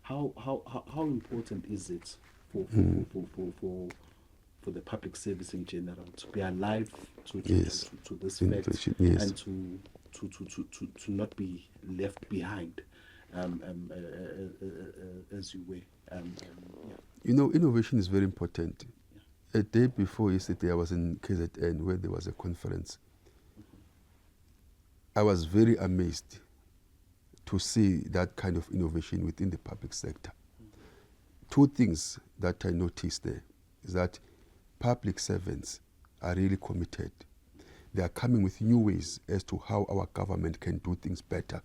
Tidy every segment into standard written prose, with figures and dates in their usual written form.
how important is it for for, for, for, for, for for the public service in general to be alive Yes. to this fact Innovation. Yes. and to not be left behind as you were. Yeah. You know, innovation is very important. A day before yesterday, I was in KZN where there was a conference. I was very amazed to see that kind of innovation within the public sector. Two things that I noticed there is that public servants are really committed. They are coming with new ways as to how our government can do things better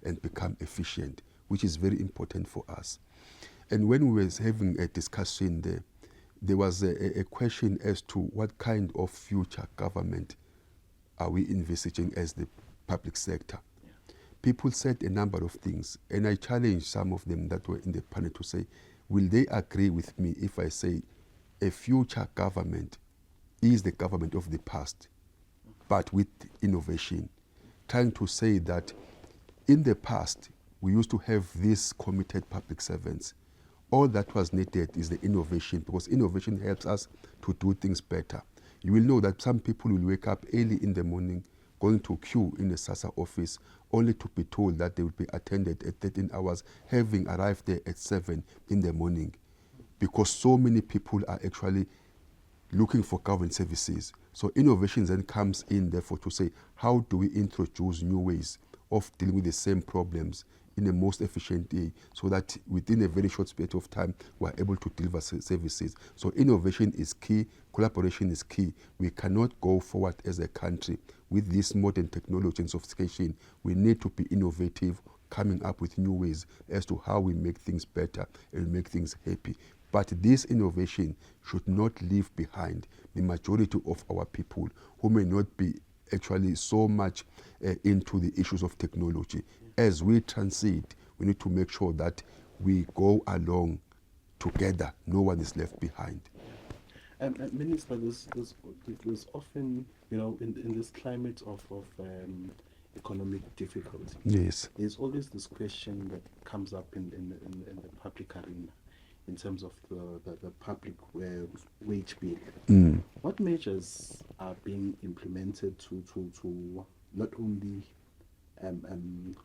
and become efficient, which is very important for us. And when we were having a discussion there, there was a question as to what kind of future government are we envisaging as the public sector. People said a number of things, and I challenged some of them that were in the panel to say, will they agree with me if I say a future government is the government of the past, but with innovation? Trying to say that in the past, we used to have these committed public servants. All that was needed is the innovation, because innovation helps us to do things better. You will know that some people will wake up early in the morning, going to queue in the SASSA office, only to be told that they will be attended at 13 hours, having arrived there at 7 in the morning, because so many people are actually looking for government services. So innovation then comes in, therefore, to say, how do we introduce new ways of dealing with the same problems in the most efficient way, so that within a very short period of time, we're able to deliver services. So innovation is key, collaboration is key. We cannot go forward as a country with this modern technology and sophistication. We need to be innovative, coming up with new ways as to how we make things better and make things happy. But this innovation should not leave behind the majority of our people who may not be actually so much into the issues of technology. As we transit, we need to make sure that we go along together. No one is left behind. Minister, there's often, in this climate of economic difficulty, Yes. there's always this question that comes up in the public arena in terms of the public wage bill. What measures are being implemented to not only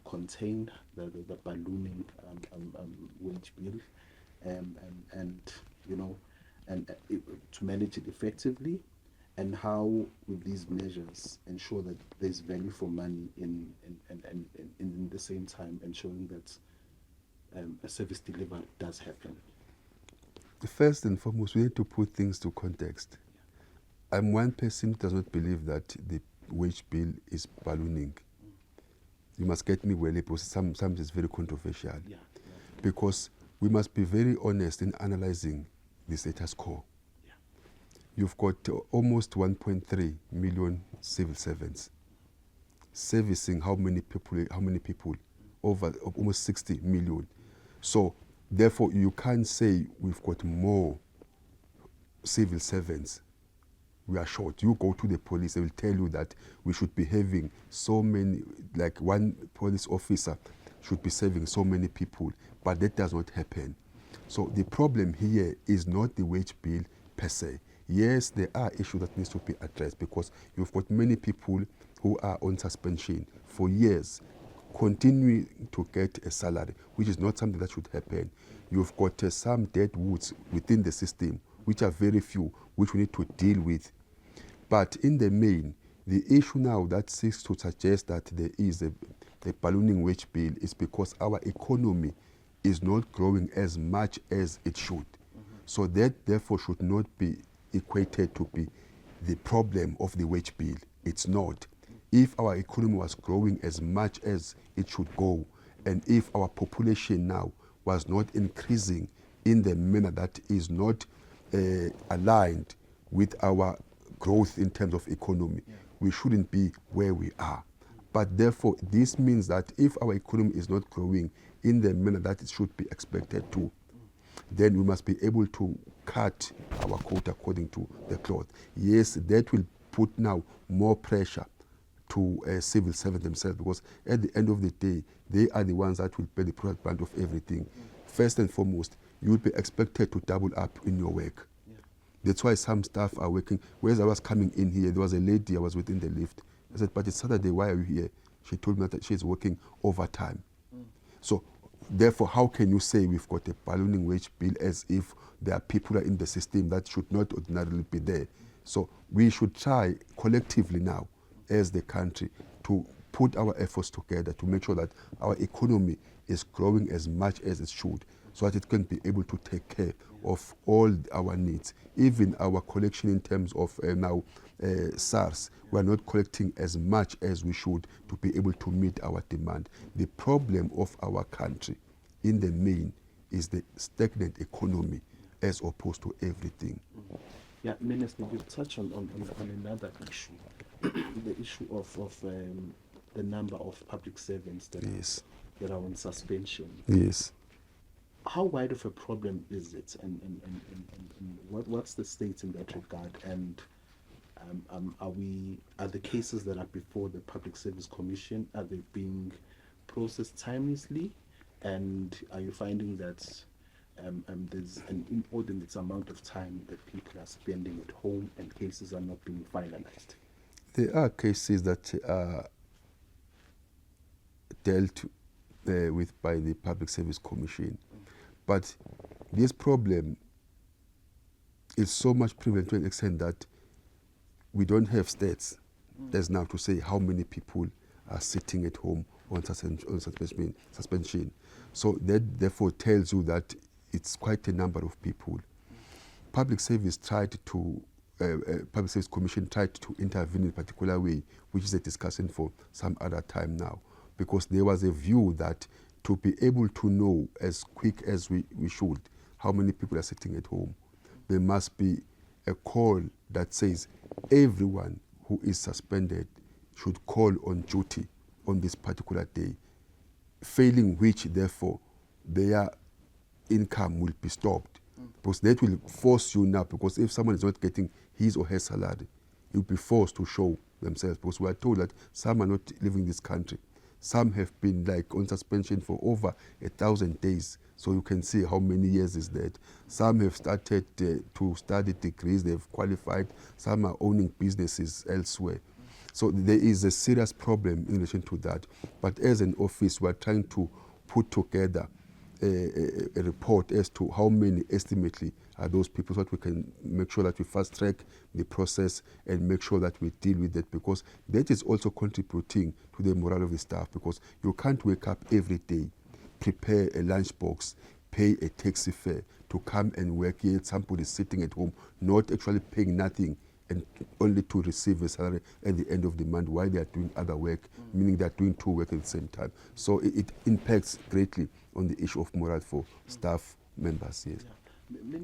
contain the ballooning wage bill and to manage it effectively, and how will these measures ensure that there's value for money in the same time ensuring that a service delivery does happen? First and foremost, we need to put things to context. I'm one person who does not believe that the wage bill is ballooning. You must get me well, because sometimes it's very controversial. Yeah. Because we must be very honest in analyzing the status quo. Yeah. You've got almost 1.3 million civil servants servicing how many people? Over almost 60 million. So therefore, you can't say we've got more civil servants. We are short. You go to the police, they will tell you that we should be having so many, like one police officer should be serving so many people, but that does not happen. So the problem here is not the wage bill per se. Yes, there are issues that needs to be addressed, because you've got many people who are on suspension for years, continuing to get a salary, which is not something that should happen. You've got some dead woods within the system, which are very few, which we need to deal with. But in the main, the issue now that seeks to suggest that there is a ballooning wage bill is because our economy is not growing as much as it should. So that therefore should not be equated to be the problem of the wage bill. It's not. If our economy was growing as much as it should go, and if our population now was not increasing in the manner that is not aligned with our growth in terms of economy, we shouldn't be where we are. But therefore, this means that if our economy is not growing in the manner that it should be expected to, then we must be able to cut our coat according to the cloth. Yes, that will put now more pressure to civil servants themselves, because at the end of the day, they are the ones that will pay the product brunt of everything. First and foremost, you will be expected to double up in your work. That's why some staff are working. Whereas I was coming in here, there was a lady, I was within the lift. I said, but it's Saturday, why are you here? She told me that she's working overtime. So therefore, how can you say we've got a ballooning wage bill as if there are people in the system that should not ordinarily be there? So we should try collectively now as the country to put our efforts together to make sure that our economy is growing as much as it should, so that it can be able to take care of all our needs. Even our collection in terms of SARS, we are not collecting as much as we should to be able to meet our demand. The problem of our country in the main is the stagnant economy as opposed to everything. Yeah, Minister, you touch on another issue, the issue of the number of public servants that, Yes. that are on suspension. Yes. How wide of a problem is it, and what's the state in that regard? And are the cases that are before the Public Service Commission, are they being processed timelessly? And are you finding that there's an inordinate amount of time that people are spending at home and cases are not being finalized? There are cases that are dealt with by the Public Service Commission. But this problem is so much prevalent to an extent that we don't have stats as now to say how many people are sitting at home on suspension. So that therefore tells you that it's quite a number of people. Public Service Commission tried to intervene in a particular way, which is a discussion for some other time now, because there was a view that to be able to know as quick as we should how many people are sitting at home, there must be a call that says everyone who is suspended should call on duty on this particular day, failing which, therefore, their income will be stopped. Because that will force you now, because if someone is not getting his or her salary, he will be forced to show themselves, because we are told that some are not living in this country. Some have been like on suspension for over 1,000 days. So you can see how many years is that. Some have started to study degrees, they've qualified. Some are owning businesses elsewhere. So there is a serious problem in relation to that. But as an office, we're trying to put together a report as to how many estimately are those people, so that we can make sure that we fast track the process and make sure that we deal with that, because that is also contributing to the morale of the staff, because you can't wake up every day, prepare a lunchbox, pay a taxi fare to come and work, yet somebody is sitting at home not actually paying nothing and only to receive a salary at the end of the month while they are doing other work, meaning they are doing two work at the same time. So it impacts greatly on the issue of morale for staff members. Yes. Yeah.